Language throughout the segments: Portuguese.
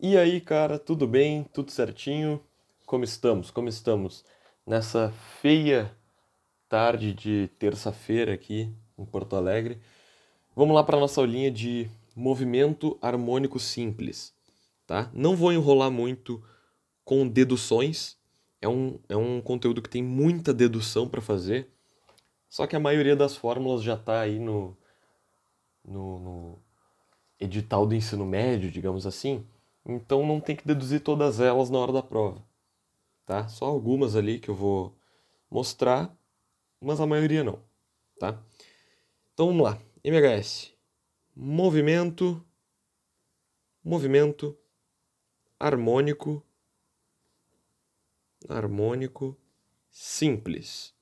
E aí, cara, tudo bem? Tudo certinho? Como estamos? Como estamos nessa feia tarde de terça-feira aqui em Porto Alegre? Vamos lá para nossa aulinha de movimento harmônico simples, tá? Não vou enrolar muito com deduções. É um conteúdo que tem muita dedução para fazer, só que a maioria das fórmulas já está aí no edital do ensino médio, digamos assim. Então não tem que deduzir todas elas na hora da prova, tá? Só algumas ali que eu vou mostrar, mas a maioria não, tá? Então vamos lá. MHS. Movimento, movimento harmônico, harmônico simples.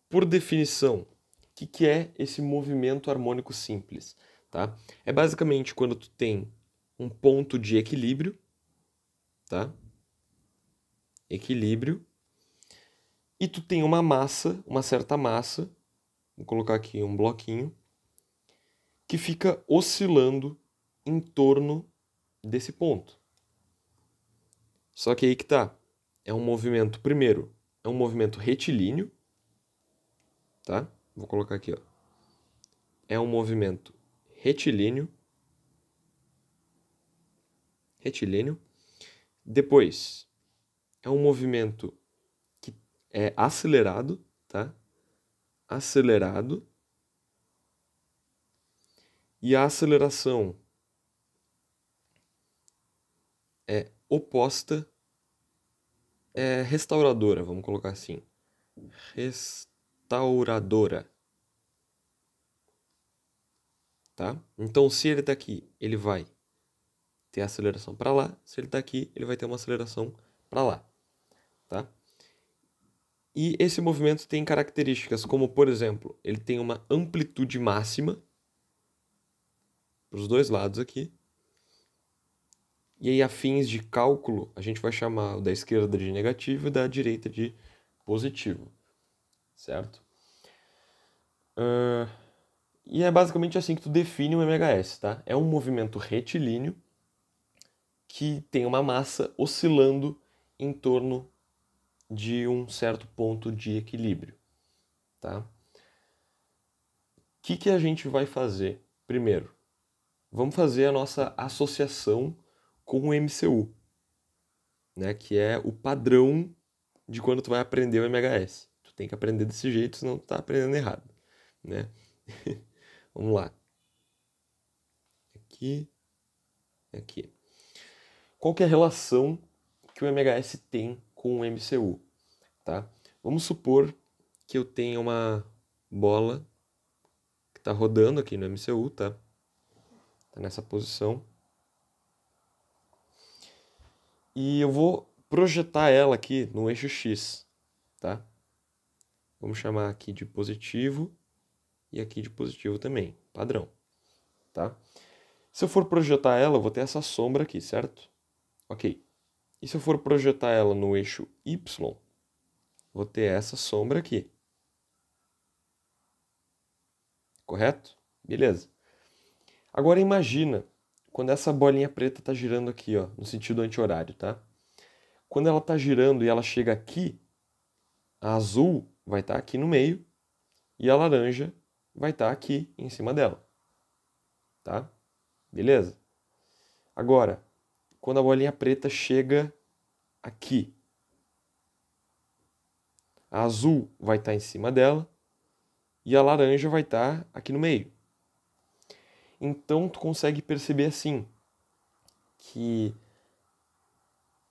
Por definição, o que é esse movimento harmônico simples, tá? É basicamente quando tu tem um ponto de equilíbrio, tá? Equilíbrio. E tu tem uma massa, uma certa massa, vou colocar aqui um bloquinho, que fica oscilando em torno desse ponto. Só que aí que tá. É um movimento, primeiro, é um movimento retilíneo, tá? Vou colocar aqui, ó. É um movimento retilíneo. Retilíneo. Depois, é um movimento que é acelerado, tá? Acelerado. E a aceleração é oposta, é restauradora, vamos colocar assim. Restauradora, tá? Então, se ele tá aqui, ele vai ter aceleração para lá. Se ele tá aqui, ele vai ter uma aceleração para lá, tá? E esse movimento tem características como, por exemplo, ele tem uma amplitude máxima para os dois lados aqui. E aí, a fins de cálculo, a gente vai chamar o da esquerda de negativo e da direita de positivo, certo? E é basicamente assim que tu define um MHS, tá? É um movimento retilíneo que tem uma massa oscilando em torno de um certo ponto de equilíbrio, tá? O que a gente vai fazer? Primeiro, vamos fazer a nossa associação com o MCU, né? Que é o padrão de quando tu vai aprender o MHS. Tu tem que aprender desse jeito, senão tu tá aprendendo errado, né? Vamos lá. Aqui, aqui. Qual que é a relação que o MHS tem com o MCU, tá? Vamos supor que eu tenha uma bola que está rodando aqui no MCU, tá? Tá nessa posição. E eu vou projetar ela aqui no eixo X, tá? Vamos chamar aqui de positivo e aqui de positivo também, padrão, tá? Se eu for projetar ela, eu vou ter essa sombra aqui, certo? Ok. E se eu for projetar ela no eixo Y, vou ter essa sombra aqui. Correto? Beleza. Agora imagina quando essa bolinha preta está girando aqui, ó, no sentido anti-horário, tá? Quando ela está girando e ela chega aqui, a azul vai estar aqui no meio e a laranja vai estar aqui em cima dela, tá? Beleza? Agora, quando a bolinha preta chega aqui, a azul vai estar em cima dela e a laranja vai estar aqui no meio. Então tu consegue perceber assim que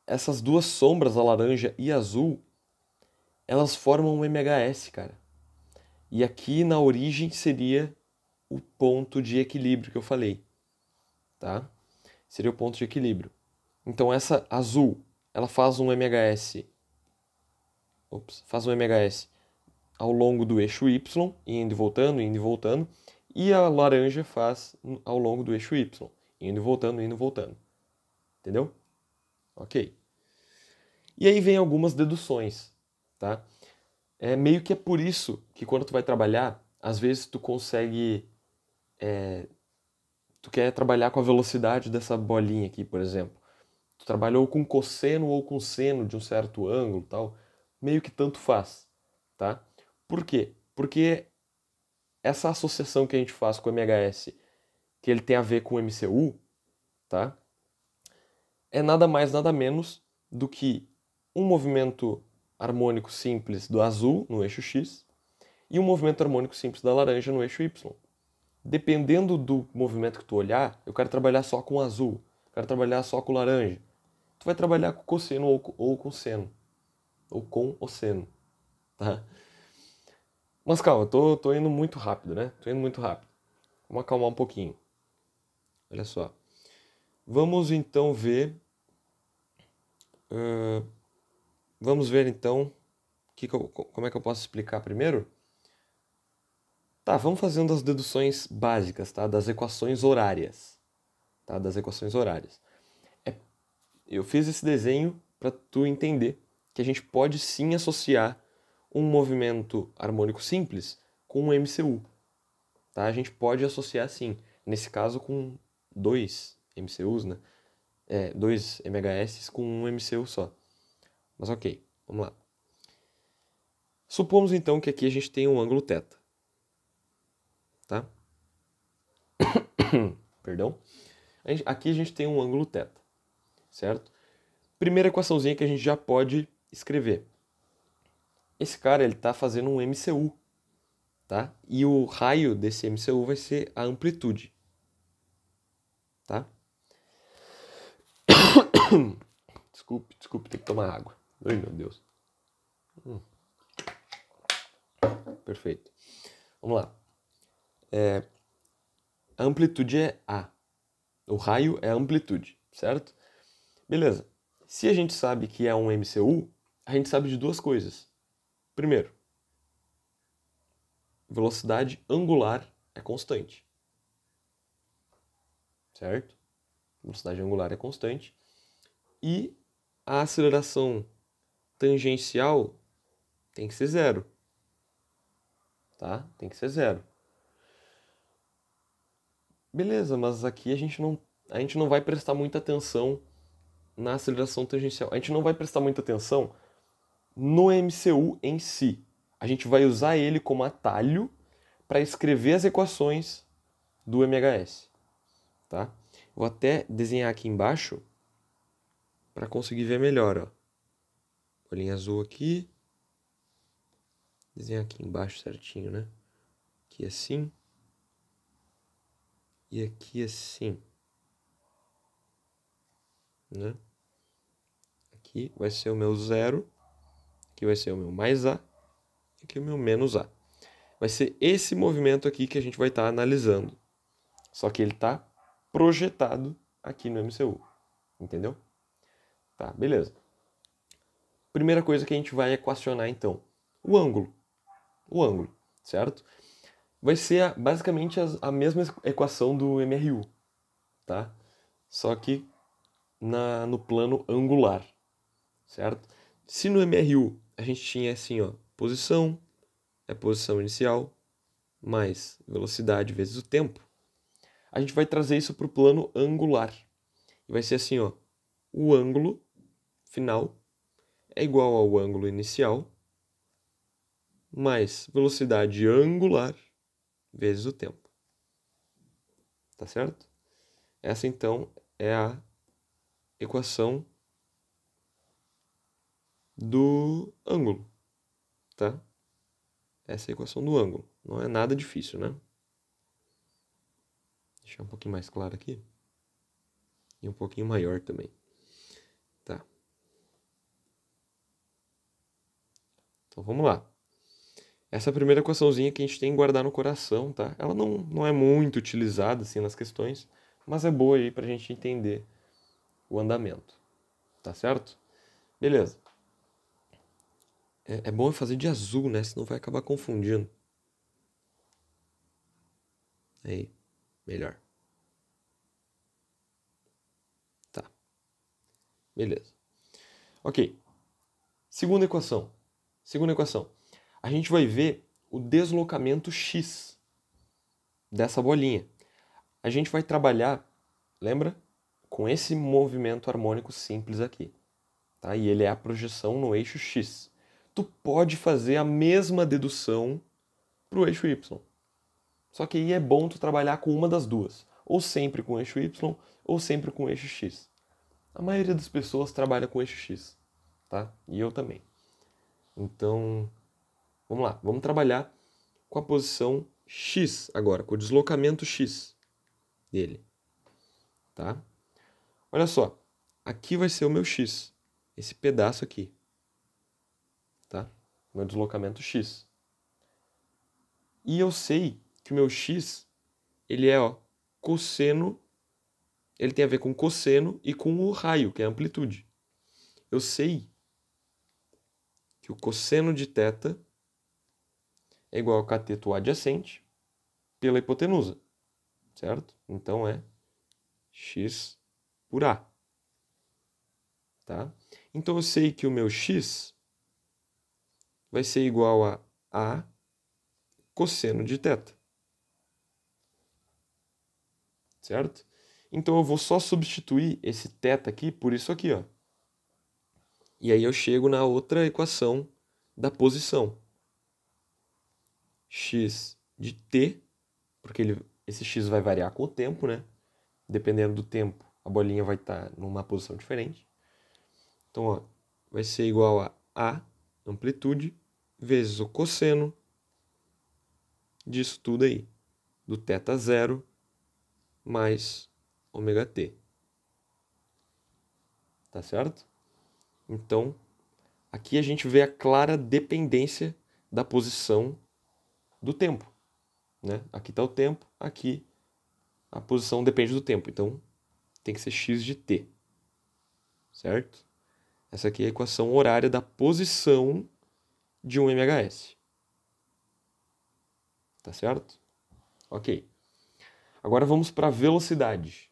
essas duas sombras, a laranja e a azul, elas formam um MHS, cara. E aqui na origem seria o ponto de equilíbrio que eu falei, tá? Seria o ponto de equilíbrio. Então essa azul, ela faz um MHS, faz um MHS ao longo do eixo Y, indo e voltando, e a laranja faz ao longo do eixo Y, indo e voltando. Entendeu? Ok. E aí vem algumas deduções, tá? Meio que é por isso que quando tu vai trabalhar, às vezes tu consegue... tu quer trabalhar com a velocidade dessa bolinha aqui, por exemplo. tu trabalhou com cosseno ou com seno de um certo ângulo, tal, meio que tanto faz, tá? Por quê? Porque essa associação que a gente faz com o MHS, que ele tem a ver com o MCU, tá? É nada mais, nada menos do que um movimento harmônico simples do azul no eixo X e um movimento harmônico simples da laranja no eixo Y. Dependendo do movimento que tu olhar, eu quero trabalhar só com azul, quero trabalhar só com laranja. Tu vai trabalhar com cosseno ou com seno, ou com o seno, tá? Mas calma, tô indo muito rápido, né? Tô indo muito rápido. Vamos acalmar um pouquinho. Olha só. Vamos então ver... vamos ver então como é que eu posso explicar primeiro? Tá, vamos fazendo as deduções básicas, tá? Das equações horárias. Tá? Das equações horárias. Eu fiz esse desenho para tu entender que a gente pode sim associar um movimento harmônico simples com um MCU. Tá? A gente pode associar sim. Nesse caso com 2 MCUs, né? 2 MHS com um MCU só. Mas ok, vamos lá. Supomos então que aqui a gente tem um ângulo θ. Tá? Perdão. Aqui a gente tem um ângulo θ. Certo? Primeira equaçãozinha que a gente já pode escrever. Esse cara, ele tá fazendo um MCU, tá? E o raio desse MCU vai ser a amplitude, tá? Desculpe, tem que tomar água. Ai, meu Deus. Perfeito. Vamos lá. A amplitude é A. O raio é a amplitude, certo? Beleza. Se a gente sabe que é um MCU, a gente sabe de duas coisas. Primeiro, velocidade angular é constante. Certo? Velocidade angular é constante. E a aceleração tangencial tem que ser zero. Tá? Tem que ser zero. Beleza, mas aqui a gente não vai prestar muita atenção na aceleração tangencial. A gente não vai prestar muita atenção no MCU em si. A gente vai usar ele como atalho para escrever as equações do MHS. Tá? Vou até desenhar aqui embaixo para conseguir ver melhor. Ó. Bolinha azul aqui. Desenhar aqui embaixo certinho, né? Aqui assim. E aqui assim. Né? Aqui vai ser o meu zero. Aqui vai ser o meu mais A. Aqui o meu menos A. Vai ser esse movimento aqui que a gente vai estar analisando. Só que ele está projetado aqui no MCU. Entendeu? Tá, beleza. Primeira coisa que a gente vai equacionar então. O ângulo. O ângulo, certo? Vai ser basicamente a mesma equação do MRU. Tá? Só que no plano angular. Certo? Se no MRU a gente tinha assim, ó, posição é posição inicial mais velocidade vezes o tempo, a gente vai trazer isso para o plano angular. E vai ser assim, ó, o ângulo final é igual ao ângulo inicial mais velocidade angular vezes o tempo. Tá certo? Essa então é a equação do ângulo, tá? Essa é a equação do ângulo. Não é nada difícil, né? Deixar um pouquinho mais claro aqui. E um pouquinho maior também. Tá. Então vamos lá. Essa é a primeira equaçãozinha que a gente tem que guardar no coração, tá? Ela não é muito utilizada assim nas questões, mas é boa aí pra gente entender o andamento. Tá certo? Beleza. É bom fazer de azul, né? Senão vai acabar confundindo. Aí, melhor. Tá. Beleza. Ok. Segunda equação. A gente vai ver o deslocamento x dessa bolinha. A gente vai trabalhar, lembra? com esse movimento harmônico simples aqui. Tá? E ele é a projeção no eixo X. Tu pode fazer a mesma dedução para o eixo Y. Só que aí é bom tu trabalhar com uma das duas. Ou sempre com o eixo Y, ou sempre com o eixo X. A maioria das pessoas trabalha com o eixo X. Tá? E eu também. Então, vamos lá. Vamos trabalhar com a posição X agora, com o deslocamento X dele. Tá? Olha só. Aqui vai ser o meu X. Esse pedaço aqui. Tá? Meu deslocamento X. E eu sei que o meu X, ele é, ó, cosseno, ele tem a ver com cosseno e com o raio, que é a amplitude. Eu sei que o cosseno de θ é igual ao cateto adjacente pela hipotenusa, certo? Então é x por A. Tá? Então eu sei que o meu x vai ser igual a A cosseno de θ. Certo? Então eu vou só substituir esse θ aqui por isso aqui, ó. E aí eu chego na outra equação da posição. X de t, porque esse x vai variar com o tempo, né? Dependendo do tempo, a bolinha vai estar numa posição diferente. Então, ó, vai ser igual a A, amplitude, vezes o cosseno disso tudo aí. Do θ0 mais ômega t. Tá certo? Então, aqui a gente vê a clara dependência da posição do tempo. Né? Aqui está o tempo, aqui a posição depende do tempo. Então, tem que ser x de t. Certo? Essa aqui é a equação horária da posição de um MHS. Tá certo? Ok. Agora vamos para a velocidade.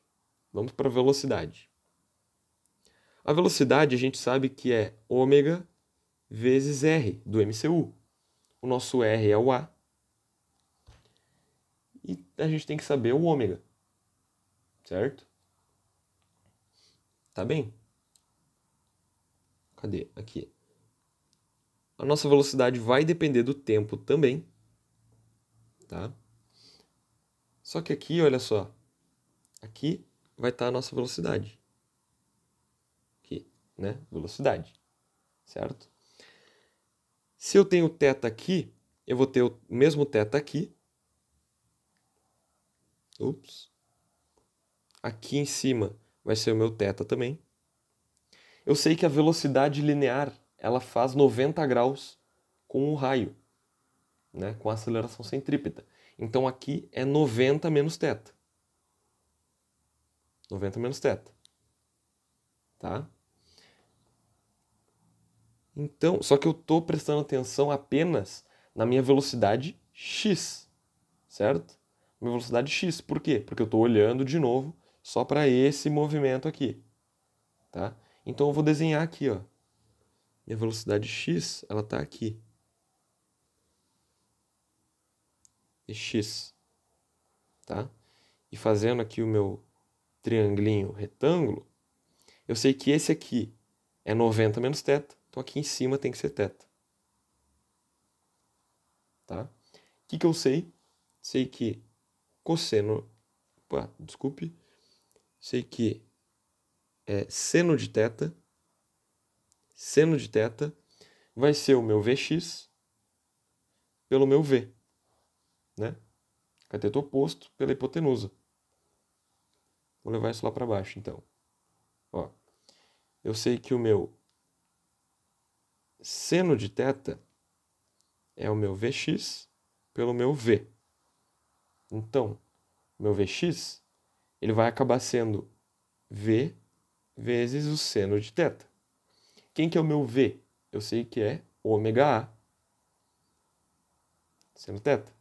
Vamos para a velocidade. A velocidade a gente sabe que é ômega vezes R do MCU. O nosso R é o A. E a gente tem que saber o ômega. Certo? Tá bem? Cadê? Aqui. A nossa velocidade vai depender do tempo também. Tá? Só que aqui, olha só. Aqui vai estar a nossa velocidade. Aqui, né? Velocidade. Certo? Se eu tenho θ aqui, eu vou ter o mesmo θ aqui. Ups. Aqui em cima vai ser o meu θ também. Eu sei que a velocidade linear, ela faz 90 graus com o raio, né? Com a aceleração centrípeta. Então aqui é 90 menos θ. 90 menos θ. Tá? Então, só que eu estou prestando atenção apenas na minha velocidade x, certo? Minha velocidade x. Por quê? Porque eu estou olhando de novo só para esse movimento aqui. Tá? Então eu vou desenhar aqui, ó. Minha velocidade x, ela está aqui. E x. Tá? E fazendo aqui o meu triangulinho retângulo, eu sei que esse aqui é 90 menos θ, então aqui em cima tem que ser θ. Tá? O que eu sei? Sei que cosseno... desculpe. Sei que seno de θ vai ser o meu Vx pelo meu V. Né? Cateto oposto pela hipotenusa. Vou levar isso lá para baixo, então. Ó, eu sei que o meu seno de θ é o meu Vx pelo meu V. Então, meu Vx ele vai acabar sendo V vezes o seno de θ. Quem que é o meu V? Eu sei que é ômega A seno θ.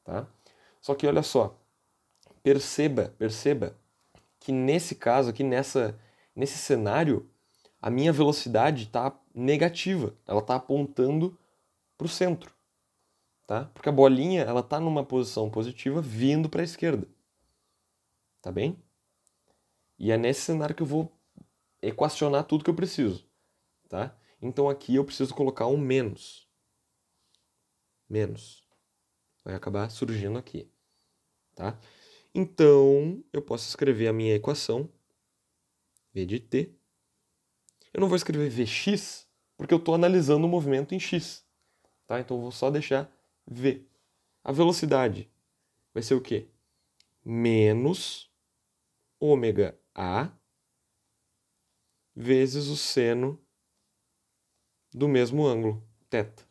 Tá? Só que olha só, perceba que nesse caso aqui, nesse cenário, a minha velocidade está negativa, ela está apontando para o centro, tá? Porque a bolinha ela está numa posição positiva vindo para a esquerda, tá bem? E é nesse cenário que eu vou equacionar tudo que eu preciso, tá? Então aqui eu preciso colocar um menos. Menos. Vai acabar surgindo aqui, tá? Então, eu posso escrever a minha equação, v de t. Eu não vou escrever vx, porque eu estou analisando o movimento em x, tá? Então eu vou só deixar v. A velocidade vai ser o quê? Menos ômega a vezes o seno do mesmo ângulo, θ.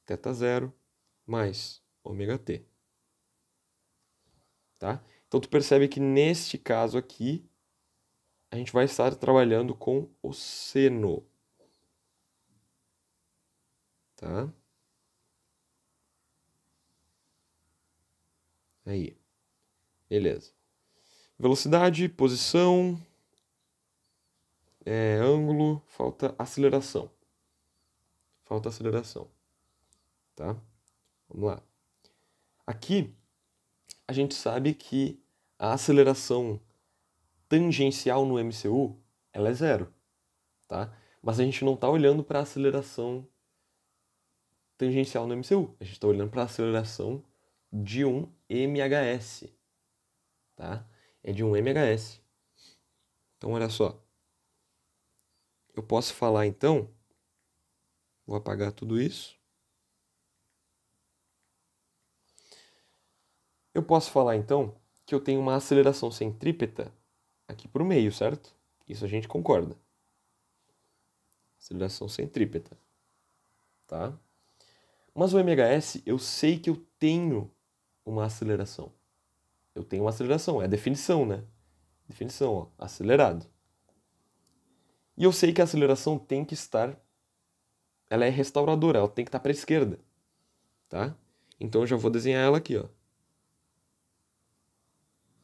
θ0 mais ômega t. Tá? Então tu percebe que neste caso aqui, a gente vai estar trabalhando com o seno. Tá? Aí. Beleza. Velocidade, posição, ângulo, falta aceleração. Falta aceleração. Tá? Vamos lá. Aqui, a gente sabe que a aceleração tangencial no MCU, ela é zero. Tá? Mas a gente não está olhando para a aceleração tangencial no MCU. A gente está olhando para a aceleração de um MHS. Tá? É de um MHS. Então, olha só. Eu posso falar, então... Vou apagar tudo isso. Eu posso falar, então, que eu tenho uma aceleração centrípeta aqui para o meio, certo? Isso a gente concorda. Aceleração centrípeta. Tá? Mas o MHS, eu sei que eu tenho uma aceleração. Eu tenho uma aceleração, é a definição, né? Definição, ó, acelerado. E eu sei que a aceleração tem que estar... Ela é restauradora, ela tem que estar para a esquerda. Tá? Então eu já vou desenhar ela aqui, ó.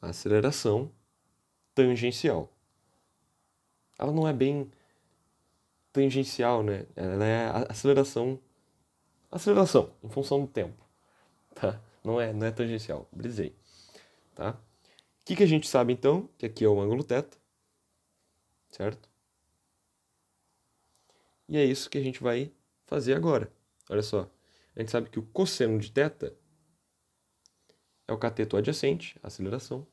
A aceleração tangencial. Ela não é bem tangencial, né? Ela é a aceleração em função do tempo, tá? Não é tangencial, brisei, tá? O que a gente sabe então? Que aqui é o ângulo θ, certo? E é isso que a gente vai fazer agora. Olha só, a gente sabe que o cosseno de θ é o cateto adjacente, a aceleração,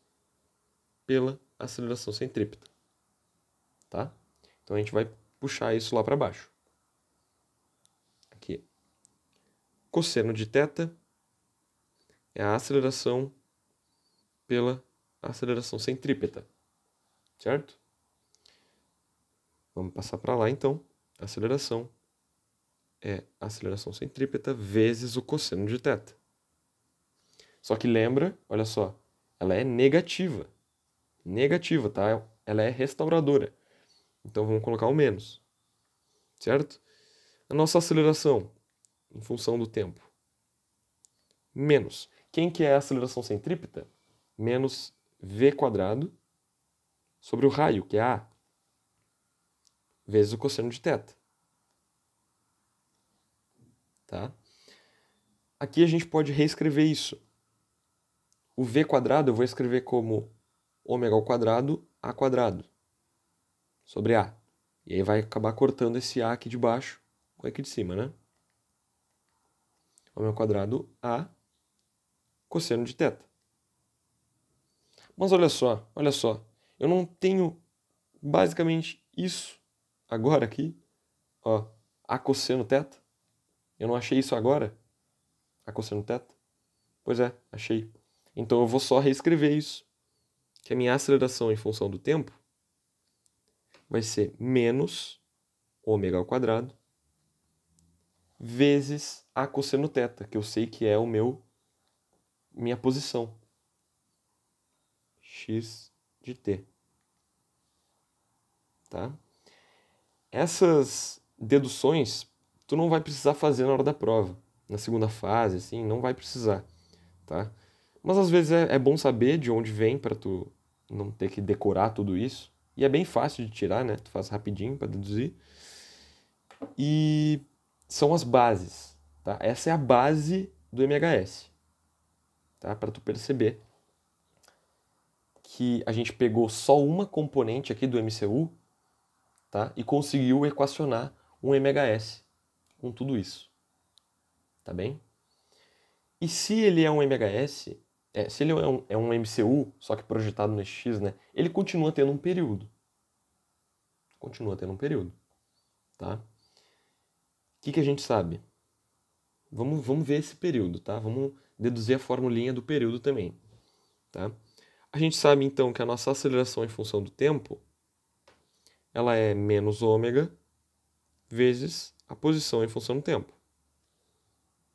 pela aceleração centrípeta, tá? Então a gente vai puxar isso lá para baixo. Aqui. Cosseno de θ é a aceleração pela aceleração centrípeta, certo? Vamos passar para lá, então. A aceleração é a aceleração centrípeta vezes o cosseno de θ. Só que lembra, olha só, ela é negativa. Negativa, tá? Ela é restauradora. Então vamos colocar o menos, certo? A nossa aceleração, em função do tempo, menos. Quem que é a aceleração centrípeta? Menos v quadrado sobre o raio, que é a, vezes o cosseno de θ. Tá? Aqui a gente pode reescrever isso. O v quadrado eu vou escrever como ômega ao quadrado, a quadrado, sobre a. E aí vai acabar cortando esse a aqui de baixo com aqui de cima, né? Ômega ao quadrado, a, cosseno de θ. Mas olha só. Eu não tenho basicamente isso agora aqui. Ó, a cosseno θ. Eu não achei isso agora? A cosseno θ? Pois é, achei. Então eu vou só reescrever isso. Que a minha aceleração em função do tempo vai ser menos ômega ao quadrado vezes a cosseno θ, que eu sei que é minha posição. X de t. Tá? Essas deduções tu não vai precisar fazer na hora da prova. Na segunda fase, assim, não vai precisar. Tá? Mas às vezes é bom saber de onde vem para tu não ter que decorar tudo isso. E é bem fácil de tirar, né? Tu faz rapidinho para deduzir. E são as bases, tá? Essa é a base do MHS, tá? Para tu perceber que a gente pegou só uma componente aqui do MCU, tá? E conseguiu equacionar um MHS com tudo isso, tá bem? E se ele é um MHS, se ele é um MCU, só que projetado no X, né? Ele continua tendo um período. Continua tendo um período, tá? O que a gente sabe? Vamos ver esse período, tá? Vamos deduzir a formulinha do período também, tá? A gente sabe, então, que a nossa aceleração em função do tempo, ela é menos ômega vezes a posição em função do tempo,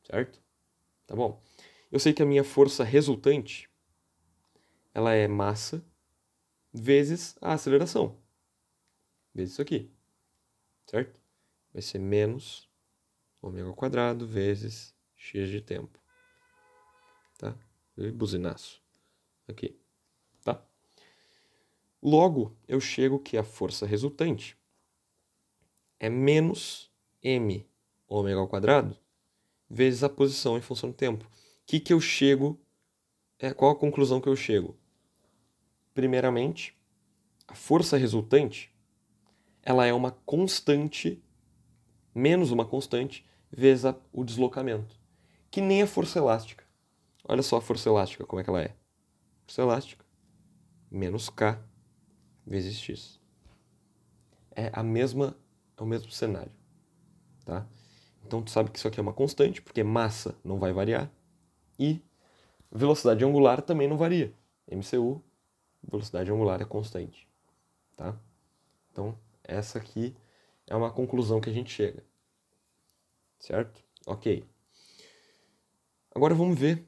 certo? Tá bom? Eu sei que a minha força resultante, ela é massa vezes a aceleração, vezes isso aqui, certo? Vai ser menos ômega ao quadrado vezes x de tempo, tá? E buzinaço aqui, tá? Logo, eu chego que a força resultante é menos m ômega ao quadrado vezes a posição em função do tempo. Que eu chego? Qual a conclusão que eu chego? Primeiramente, a força resultante, ela é uma constante, menos uma constante, vezes o deslocamento. Que nem a força elástica. Olha só a força elástica, como é que ela é. Força elástica, menos K vezes X. É o mesmo cenário, tá? Então tu sabe que isso aqui é uma constante, porque massa não vai variar, e velocidade angular também não varia. MCU, velocidade angular é constante, tá? Então, essa aqui é uma conclusão que a gente chega, certo? Ok. Agora vamos ver,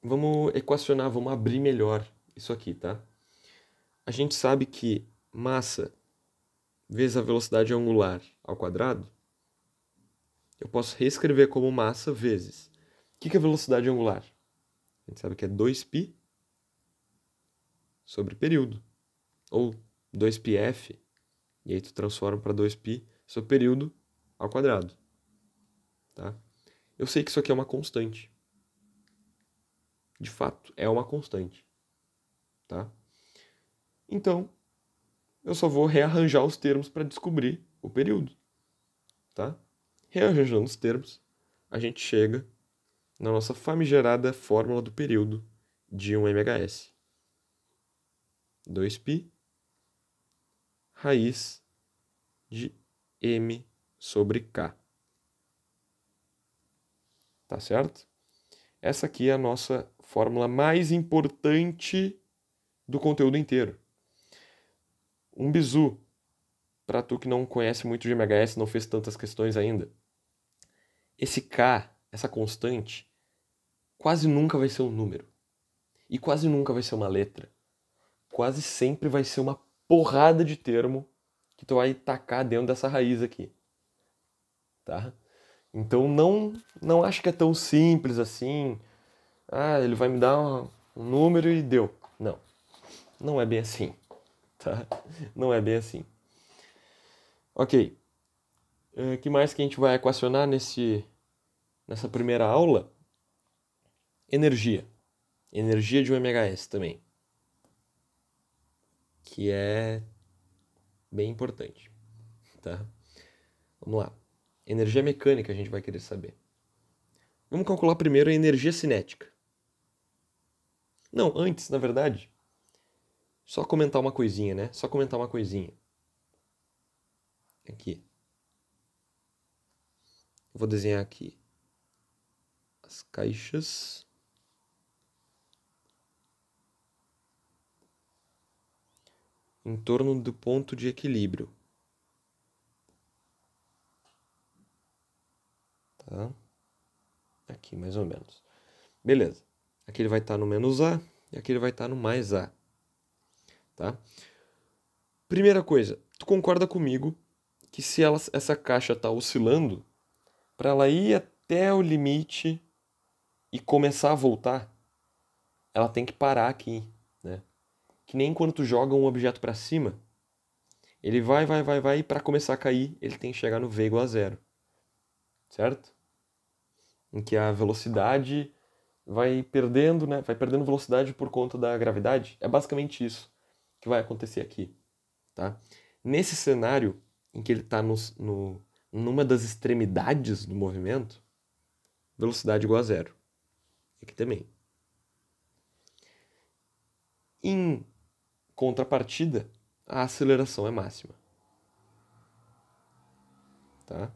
vamos equacionar, vamos abrir melhor isso aqui, tá? A gente sabe que massa vezes a velocidade angular ao quadrado, eu posso reescrever como massa vezes. O que é velocidade angular? A gente sabe que é 2π sobre período. Ou 2πf, e aí tu transforma para 2π sobre período ao quadrado. Tá? Eu sei que isso aqui é uma constante. De fato, é uma constante. Tá? Então, eu só vou rearranjar os termos para descobrir o período. Tá? Rearranjando os termos, a gente chega na nossa famigerada fórmula do período de um MHS. 2π raiz de m sobre k. Tá certo? Essa aqui é a nossa fórmula mais importante do conteúdo inteiro. Um bizu, para tu que não conhece muito de MHS, não fez tantas questões ainda. Esse k, essa constante, quase nunca vai ser um número. E quase nunca vai ser uma letra. Quase sempre vai ser uma porrada de termo que tu vai tacar dentro dessa raiz aqui. Tá? Então não acho que é tão simples assim. Ah, ele vai me dar um número e deu. Não é bem assim. Tá? Não é bem assim. Ok. O que mais que a gente vai equacionar nessa primeira aula? Energia. Energia de um MHS também. Que é bem importante. Tá? Vamos lá. Energia mecânica a gente vai querer saber. Vamos calcular primeiro a energia cinética. Não, antes, na verdade, só comentar uma coisinha, né? Só comentar uma coisinha. Aqui. Eu vou desenhar aqui as caixas. Em torno do ponto de equilíbrio. Tá? Aqui, mais ou menos. Beleza. Aqui ele vai estar no menos A e aqui ele vai estar no mais A. Tá? Primeira coisa, tu concorda comigo que se essa caixa está oscilando, para ela ir até o limite e começar a voltar, ela tem que parar aqui, né? Que nem quando tu joga um objeto para cima, ele vai, e para começar a cair, ele tem que chegar no v igual a zero. Certo? Em que a velocidade vai perdendo, né? Vai perdendo velocidade por conta da gravidade. É basicamente isso que vai acontecer aqui, tá? Nesse cenário em que ele está numa das extremidades do movimento, velocidade igual a zero. Aqui também. Em contrapartida, a aceleração é máxima. Tá?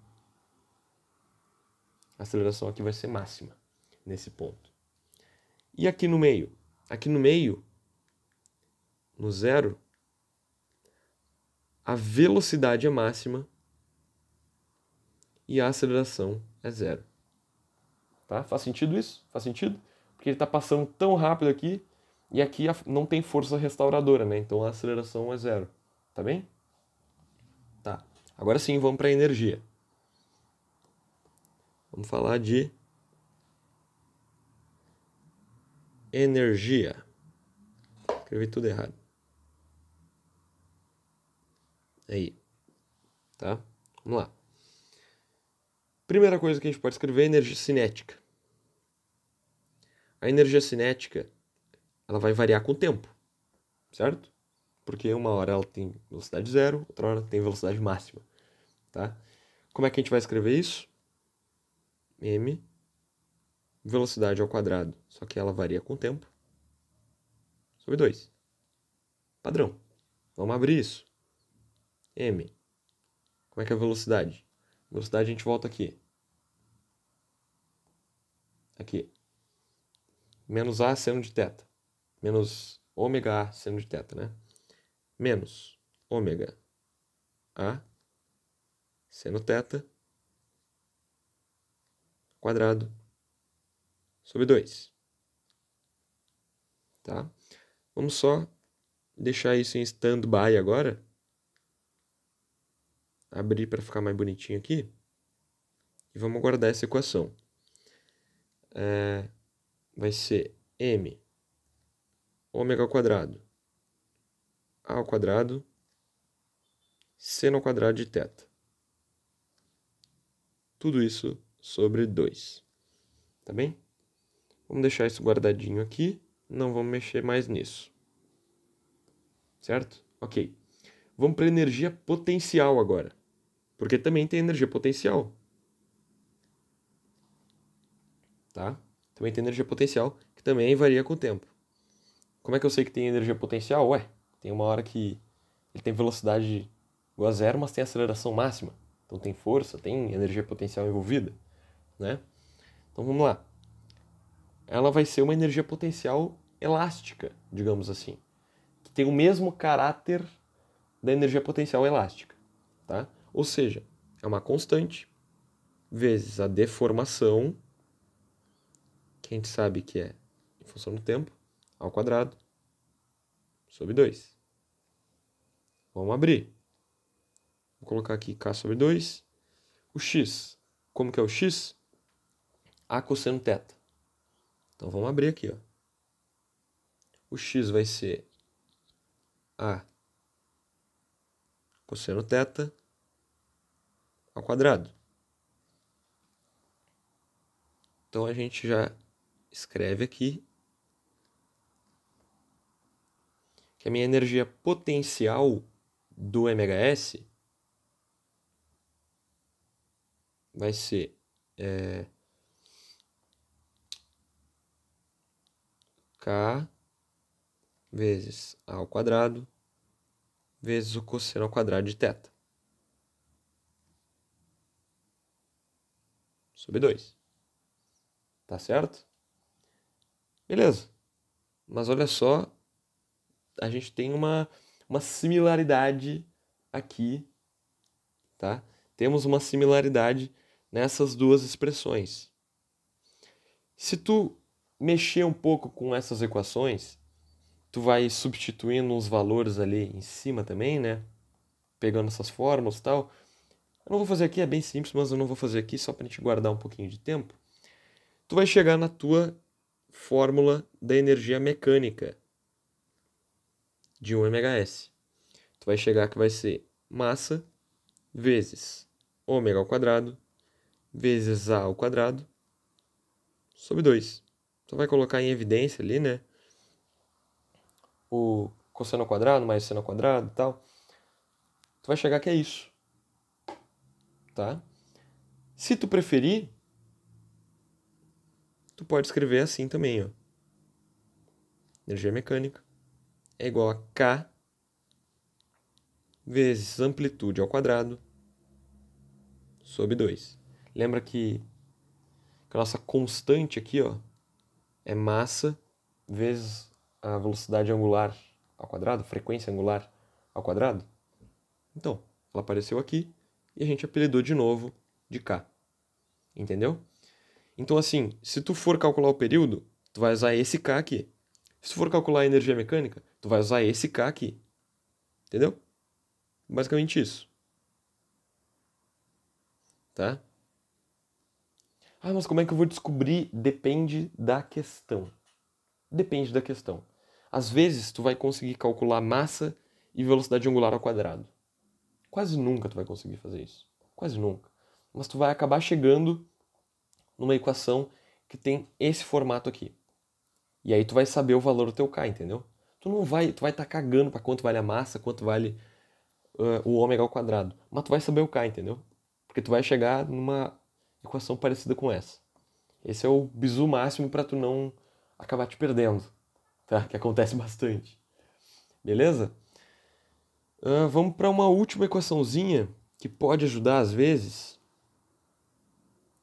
A aceleração aqui vai ser máxima, nesse ponto. E aqui no meio? Aqui no meio, no zero, a velocidade é máxima e a aceleração é zero. Tá? Faz sentido isso? Faz sentido? Porque ele está passando tão rápido aqui e aqui não tem força restauradora, né? Então a aceleração é zero. Tá bem? Tá. Agora sim, vamos para a energia. Vamos falar de energia. Escrevi tudo errado. Aí. Tá? Vamos lá. Primeira coisa que a gente pode escrever é energia cinética. A energia cinética, ela vai variar com o tempo, certo? Porque uma hora ela tem velocidade zero, outra hora tem velocidade máxima, tá? Como é que a gente vai escrever isso? M, velocidade ao quadrado, só que ela varia com o tempo, sobre 2. Padrão. Vamos abrir isso. M. Como é que é a velocidade? Velocidade a gente volta aqui. Aqui. Menos A seno de θ. Menos ômega A seno de θ, né? Menos ômega A seno θ quadrado sobre 2. Tá? Vamos só deixar isso em stand-by agora. Abrir para ficar mais bonitinho aqui. E vamos guardar essa equação. Vai ser m ômega ao quadrado a ao quadrado seno ao quadrado de θ. Tudo isso sobre 2. Tá bem? Vamos deixar isso guardadinho aqui. Não vamos mexer mais nisso. Certo? Ok. Vamos para energia potencial agora. Porque também tem energia potencial. Tá? Também tem energia potencial, que também varia com o tempo. Como é que eu sei que tem energia potencial? Ué, tem uma hora que ele tem velocidade igual a zero, mas tem aceleração máxima. Então tem força, tem energia potencial envolvida, né? Então vamos lá. Ela vai ser uma energia potencial elástica, digamos assim, que tem o mesmo caráter da energia potencial elástica, tá? Ou seja, é uma constante vezes a deformação, que a gente sabe que é em função do tempo, ao quadrado, sobre 2. Vamos abrir. Vou colocar aqui K sobre 2. O X. Como que é o X? A cosseno θ. Então vamos abrir aqui, ó. O X vai ser A cosseno θ ao quadrado. Então a gente já escreve aqui que a minha energia potencial do MHS vai ser K vezes A ao quadrado vezes o cosseno ao quadrado de θ. Sobre 2. Tá certo? Beleza. Mas olha só, a gente tem uma similaridade aqui, tá? Temos uma similaridade nessas duas expressões. Se tu mexer um pouco com essas equações, tu vai substituindo os valores ali em cima também, né? Pegando essas fórmulas e tal. Eu não vou fazer aqui, é bem simples, mas eu não vou fazer aqui só pra gente guardar um pouquinho de tempo. Tu vai chegar na tua fórmula da energia mecânica de 1 MHz. Tu vai chegar que vai ser massa vezes ômega ao quadrado vezes A ao quadrado sobre 2. tu vai colocar em evidência ali, né? O cosseno ao quadrado mais seno ao quadrado e tal. Tu vai chegar que é isso. Tá? Se tu preferir, tu pode escrever assim também, ó. Energia mecânica é igual a K vezes amplitude ao quadrado sobre 2. Lembra que a nossa constante aqui, ó, é massa vezes a velocidade angular ao quadrado, frequência angular ao quadrado? Então, ela apareceu aqui e a gente apelidou de novo de K. Entendeu? Então, assim, se tu for calcular o período, tu vai usar esse K aqui. Se tu for calcular a energia mecânica, tu vai usar esse K aqui. Entendeu? Basicamente isso. Tá? Ah, mas como é que eu vou descobrir? Depende da questão. Depende da questão. Às vezes, tu vai conseguir calcular massa e velocidade angular ao quadrado. Quase nunca tu vai conseguir fazer isso. Quase nunca. Mas tu vai acabar chegando numa equação que tem esse formato aqui. E aí tu vai saber o valor do teu K, entendeu? Tu vai estar cagando para quanto vale a massa, quanto vale o ômega ao quadrado. Mas tu vai saber o K, entendeu? Porque tu vai chegar numa equação parecida com essa. Esse é o bizu máximo para tu não acabar te perdendo, tá? Que acontece bastante. Beleza? Vamos para uma última equaçãozinha que pode ajudar às vezes.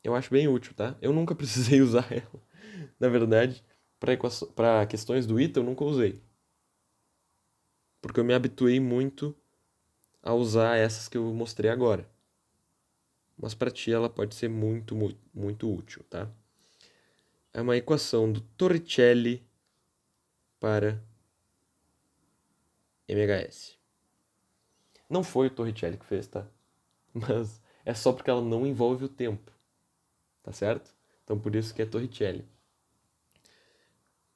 Eu acho bem útil, tá? Eu nunca precisei usar ela, na verdade. Para questões do ITA eu nunca usei. Porque eu me habituei muito a usar essas que eu mostrei agora. Mas para ti ela pode ser muito, muito, muito útil, tá? É uma equação do Torricelli para MHS. Não foi o Torricelli que fez, tá? Mas é só porque ela não envolve o tempo, tá certo? Então por isso que é Torricelli.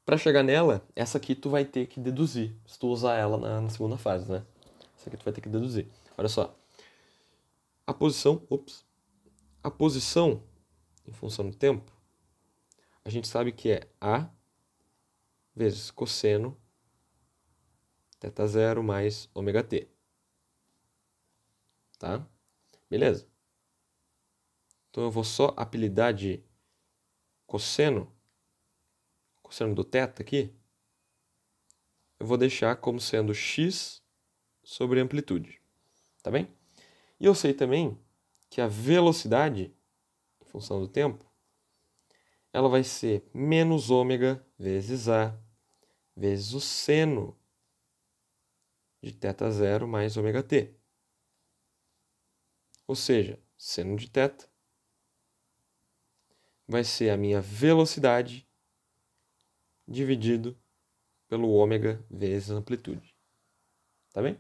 Para chegar nela, essa aqui tu vai ter que deduzir, se tu usar ela na segunda fase, né? Essa aqui tu vai ter que deduzir. Olha só. A posição em função do tempo, a gente sabe que é A vezes cosseno θ zero mais ômega t. Tá? Beleza? Então eu vou só apelidar de cosseno do θ aqui, eu vou deixar como sendo x sobre amplitude. Tá bem? E eu sei também que a velocidade, em função do tempo, ela vai ser menos ômega vezes A vezes o seno de θ zero mais ômega t. Ou seja, seno de θ vai ser a minha velocidade dividido pelo ômega vezes a amplitude. Tá bem?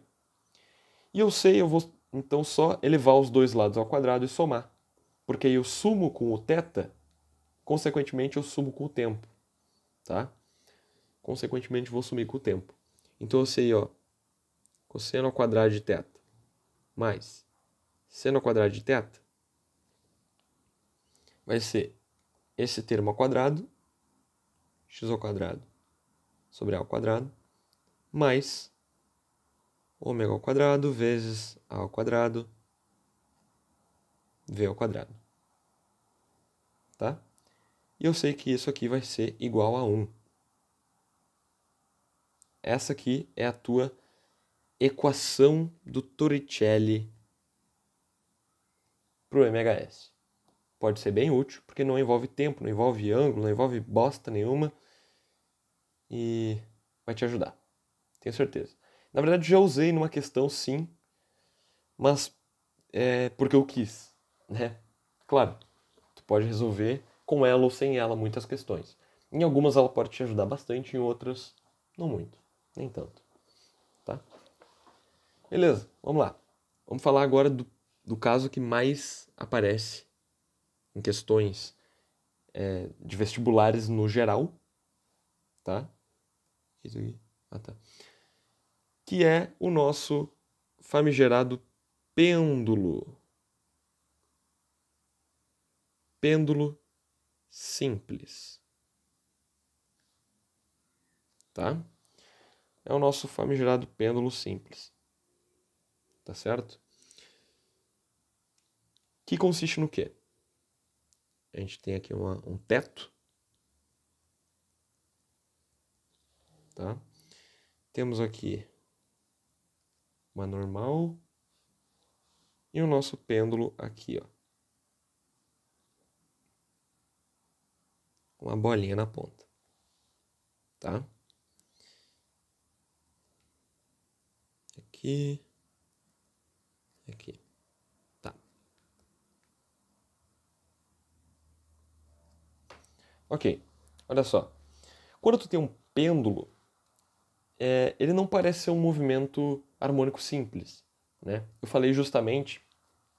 E eu sei, eu vou então só elevar os dois lados ao quadrado e somar. Porque aí eu sumo com o θ, consequentemente eu sumo com o tempo. Tá? Consequentemente vou sumir com o tempo. Então eu sei, ó, cosseno ao quadrado de θ mais seno ao quadrado de θ vai ser esse termo ao quadrado, x ao quadrado sobre a ao quadrado, mais ômega ao quadrado vezes a ao quadrado v ao quadrado. Tá? E eu sei que isso aqui vai ser igual a 1. Essa aqui é a tua equação do Torricelli para o MHS. Pode ser bem útil, porque não envolve tempo, não envolve ângulo, não envolve bosta nenhuma. E vai te ajudar. Tenho certeza. Na verdade, já usei numa questão, sim, mas é porque eu quis, né? Claro, tu pode resolver com ela ou sem ela muitas questões. Em algumas ela pode te ajudar bastante, em outras não muito, nem tanto, tá? Beleza, vamos lá. Vamos falar agora do caso que mais aparece em questões de vestibulares no geral, tá? Isso aqui. Ah, tá. Que é o nosso famigerado pêndulo. Pêndulo simples. tá? É o nosso famigerado pêndulo simples, tá certo? Que consiste no quê? A gente tem aqui um teto, tá? Temos aqui uma normal e o nosso pêndulo aqui, ó. Uma bolinha na ponta, tá? Aqui, aqui, tá? Ok, olha só. Quando tu tem um pêndulo, ele não parece ser um movimento harmônico simples, né? Eu falei justamente,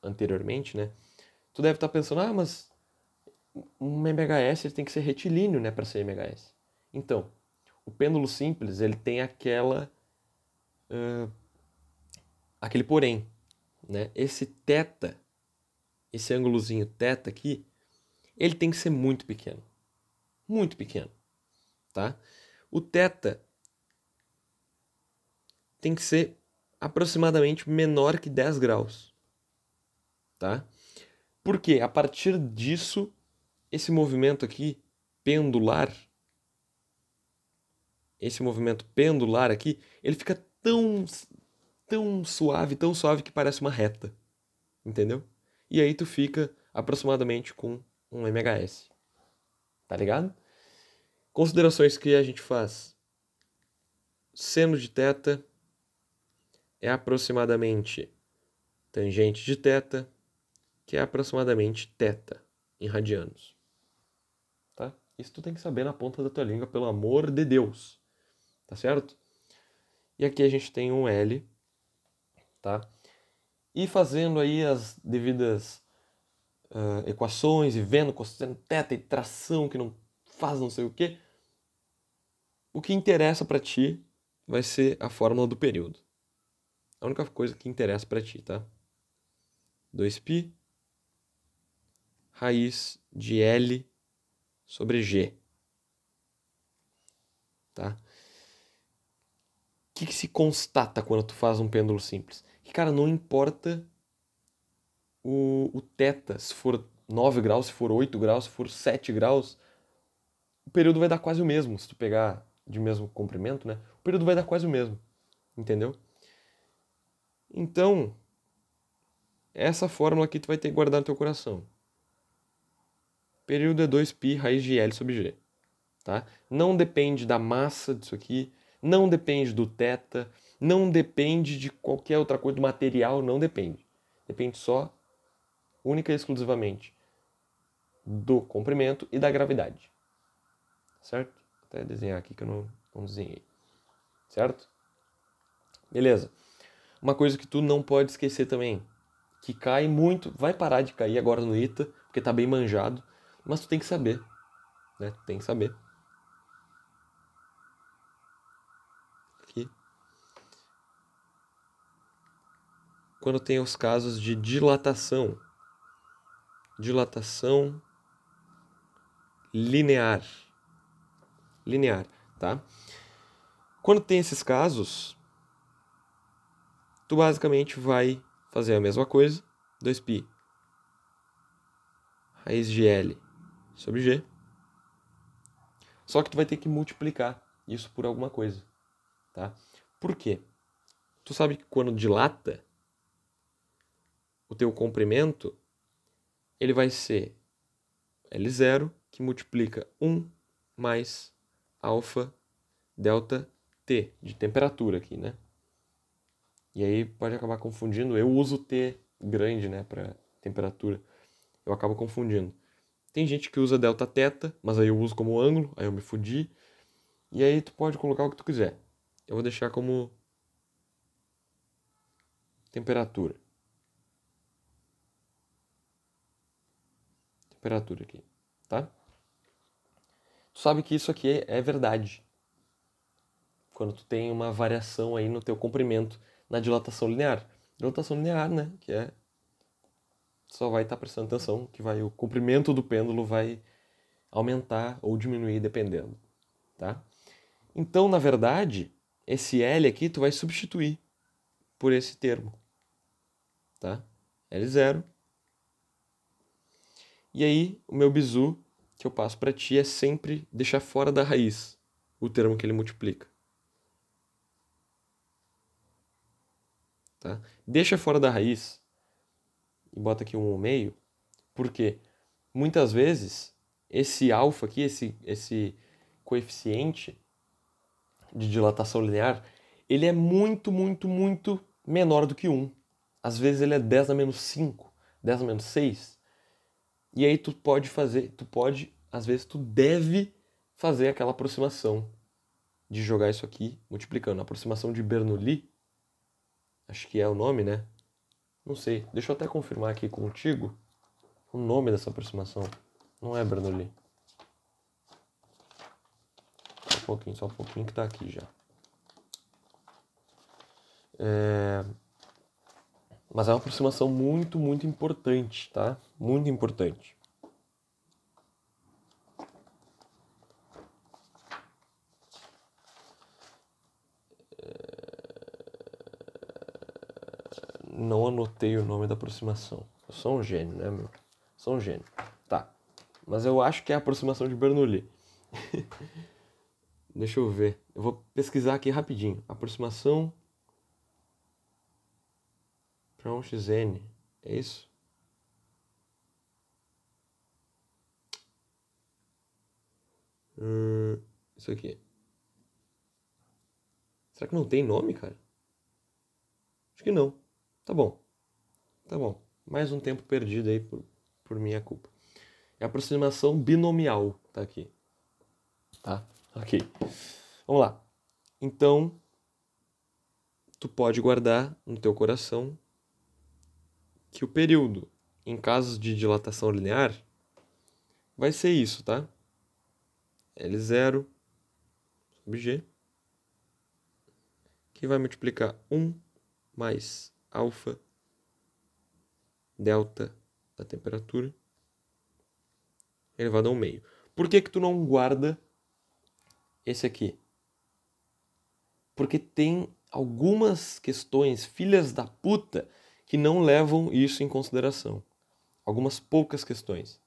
anteriormente, né? Tu deve estar pensando, mas um MHS ele tem que ser retilíneo, né, para ser MHS. Então, o pêndulo simples, ele tem aquele porém, né? Esse θ, esse ângulozinho θ aqui, ele tem que ser muito pequeno. Muito pequeno, tá? O θ tem que ser aproximadamente menor que 10 graus, tá? Porque a partir disso, esse movimento aqui, pendular, aqui, ele fica tão suave que parece uma reta, entendeu? E aí tu fica aproximadamente com um MHS, tá ligado? Considerações que a gente faz. Seno de θ é aproximadamente tangente de θ, que é aproximadamente θ em radianos. Tá? Isso tu tem que saber na ponta da tua língua, pelo amor de Deus. Tá certo? E aqui a gente tem um L, tá? E fazendo aí as devidas equações e vendo cosseno θ e tração que não faz não sei o que interessa para ti vai ser a fórmula do período. A única coisa que interessa para ti, tá? 2π raiz de L sobre G. Tá? O que se constata quando tu faz um pêndulo simples? Que, cara, não importa o θ, se for 9 graus, se for 8 graus, se for 7 graus, o período vai dar quase o mesmo. Se tu pegar de mesmo comprimento, né? O período vai dar quase o mesmo. Entendeu? Então, essa fórmula aqui tu vai ter que guardar no teu coração. Período é 2π raiz de L sobre G. Tá? Não depende da massa disso aqui, não depende do θ, não depende de qualquer outra coisa, do material, não depende. Depende só, única e exclusivamente, do comprimento e da gravidade. Certo? Vou até desenhar aqui que eu não desenhei. Certo? Beleza. Uma coisa que tu não pode esquecer também, que cai muito, vai parar de cair agora no ITA, porque tá bem manjado, mas tu tem que saber, né? Tem que saber. Aqui. Quando tem os casos de dilatação linear, tá? Quando tem esses casos, tu basicamente vai fazer a mesma coisa, 2π raiz de L sobre G, só que tu vai ter que multiplicar isso por alguma coisa, tá? Por quê? Tu sabe que quando dilata, o teu comprimento, ele vai ser L0, que multiplica 1 mais alfa delta T, de temperatura aqui, né? E aí pode acabar confundindo. Eu uso T grande, né, para temperatura. Eu acabo confundindo. Tem gente que usa delta θ, mas aí eu uso como ângulo, aí eu me fudi. E aí tu pode colocar o que tu quiser. Eu vou deixar como temperatura. Temperatura aqui, tá? Tu sabe que isso aqui é verdade. Quando tu tem uma variação aí no teu comprimento na dilatação linear. Dilatação linear, né, que é só vai estar prestando atenção que o comprimento do pêndulo vai aumentar ou diminuir dependendo, tá? Então, na verdade, esse L aqui tu vai substituir por esse termo, tá? L0. E aí, o meu bizu que eu passo para ti é sempre deixar fora da raiz o termo que ele multiplica. Tá? Deixa fora da raiz e bota aqui 1/2, porque muitas vezes esse alfa aqui, esse coeficiente de dilatação linear, ele é muito, muito, muito menor do que 1. Às vezes ele é 10⁻⁵, 10⁻⁶. E aí às vezes tu deve fazer aquela aproximação de jogar isso aqui multiplicando. A aproximação de Bernoulli, acho que é o nome, né? Não sei, deixa eu até confirmar aqui contigo o nome dessa aproximação. Não é Bernoulli. Só um pouquinho que tá aqui já. Mas é uma aproximação muito, muito importante, tá? Muito importante. Não anotei o nome da aproximação. Eu sou um gênio, né, meu? Sou um gênio. Tá. Mas eu acho que é a aproximação de Bernoulli. Deixa eu ver. Eu vou pesquisar aqui rapidinho. Aproximação para um xn. É isso? Isso aqui. Será que não tem nome, cara? Acho que não. Tá bom. Tá bom. Mais um tempo perdido aí por minha culpa. É a aproximação binomial. Tá aqui. Tá? Ok. Vamos lá. Então, tu pode guardar no teu coração que o período, em casos de dilatação linear, vai ser isso, tá? L0 sobre G, que vai multiplicar 1 mais alfa delta da temperatura elevado ao meio. Por que que tu não guarda esse aqui? Porque tem algumas questões, filhas da puta, que não levam isso em consideração. Algumas poucas questões.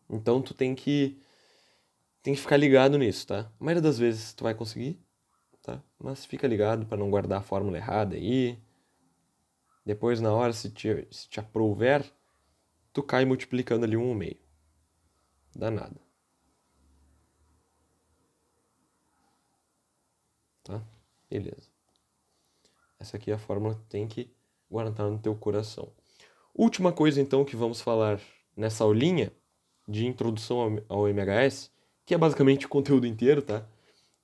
Então tu tem que ficar ligado nisso, tá? A maioria das vezes tu vai conseguir, tá? Mas fica ligado para não guardar a fórmula errada aí. Depois, na hora, se te aprouver, tu cai multiplicando ali 1/2. Dá nada. Tá? Beleza. Essa aqui é a fórmula que tem que guardar no teu coração. Última coisa, então, que vamos falar nessa aulinha de introdução ao MHS, que é basicamente o conteúdo inteiro, tá?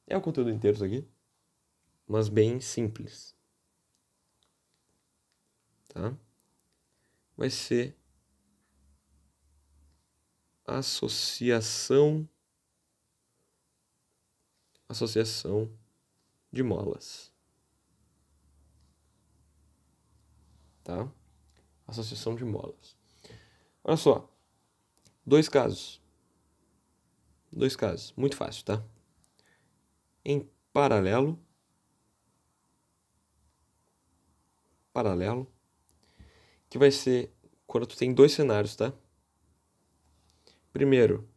É o conteúdo inteiro isso aqui, mas bem simples. Tá? Vai ser associação de molas. Tá? Associação de molas. Olha só. Dois casos, muito fácil, tá? Em paralelo, que vai ser quando tu tem dois cenários, tá? Primeiro,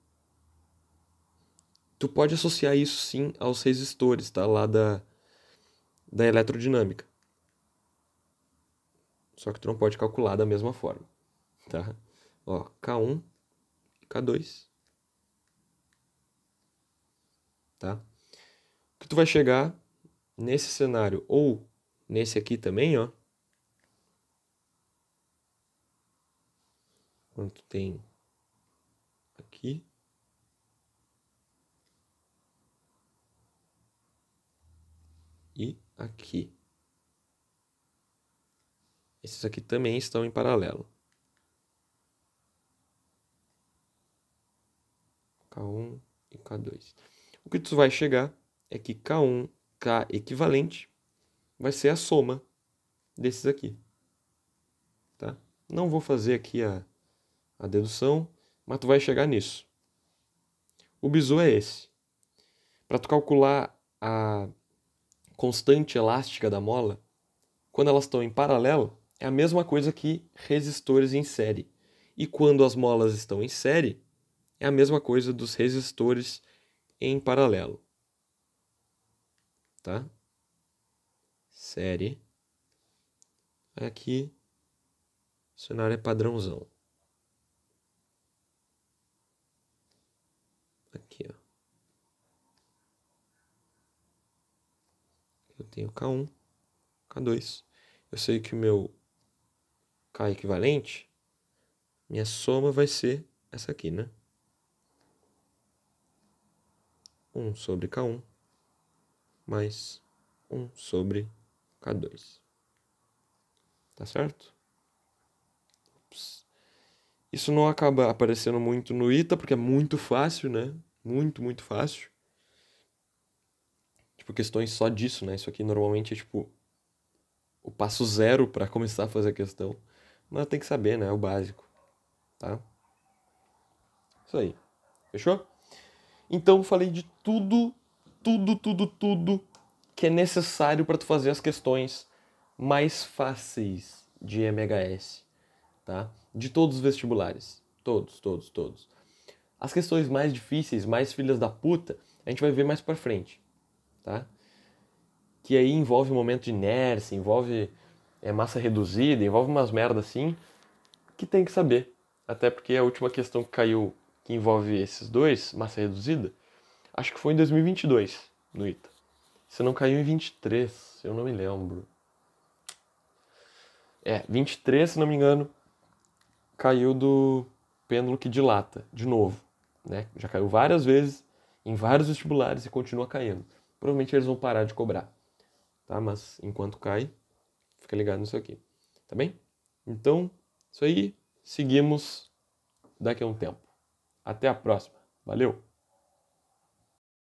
tu pode associar isso sim aos resistores, tá? Lá da eletrodinâmica. Só que tu não pode calcular da mesma forma, tá? Ó, K1 e K2. Tá? Que tu vai chegar nesse cenário ou nesse aqui também, ó. Quando tu tem aqui e aqui. Esses aqui também estão em paralelo. K1 e K2. O que tu vai chegar é que K1, K equivalente, vai ser a soma desses aqui. Tá? Não vou fazer aqui a dedução, mas tu vai chegar nisso. O bizu é esse. Para tu calcular a constante elástica da mola, quando elas estão em paralelo, é a mesma coisa que resistores em série. E quando as molas estão em série, é a mesma coisa dos resistores em paralelo. Tá? Série. Aqui, o cenário é padrãozão. Aqui, ó. Eu tenho K1, K2. Eu sei que o meu K equivalente, minha soma vai ser essa aqui, né? 1 sobre K1 mais 1 sobre K2. Tá certo? Ups. Isso não acaba aparecendo muito no ITA, porque é muito fácil, né? Muito, muito fácil. Tipo, questões só disso, né? Isso aqui normalmente é tipo o passo zero para começar a fazer a questão. Mas tem que saber, né? É o básico, tá? Isso aí. Fechou? Então falei de tudo que é necessário para tu fazer as questões mais fáceis de MHS, tá? De todos os vestibulares. Todos. As questões mais difíceis, mais filhas da puta, a gente vai ver mais pra frente, tá? Que aí envolve momento de inércia, envolve massa reduzida, envolve umas merdas assim, que tem que saber. Até porque a última questão que caiu, que envolve esses dois, massa reduzida, acho que foi em 2022, no ITA. Se não caiu em 23, eu não me lembro. 23, se não me engano, caiu do pêndulo que dilata, de novo. Né? Já caiu várias vezes, em vários vestibulares e continua caindo. Provavelmente eles vão parar de cobrar. Tá? Mas enquanto cai, fica ligado nisso aqui. Tá bem? Então, isso aí. Seguimos daqui a um tempo. Até a próxima. Valeu!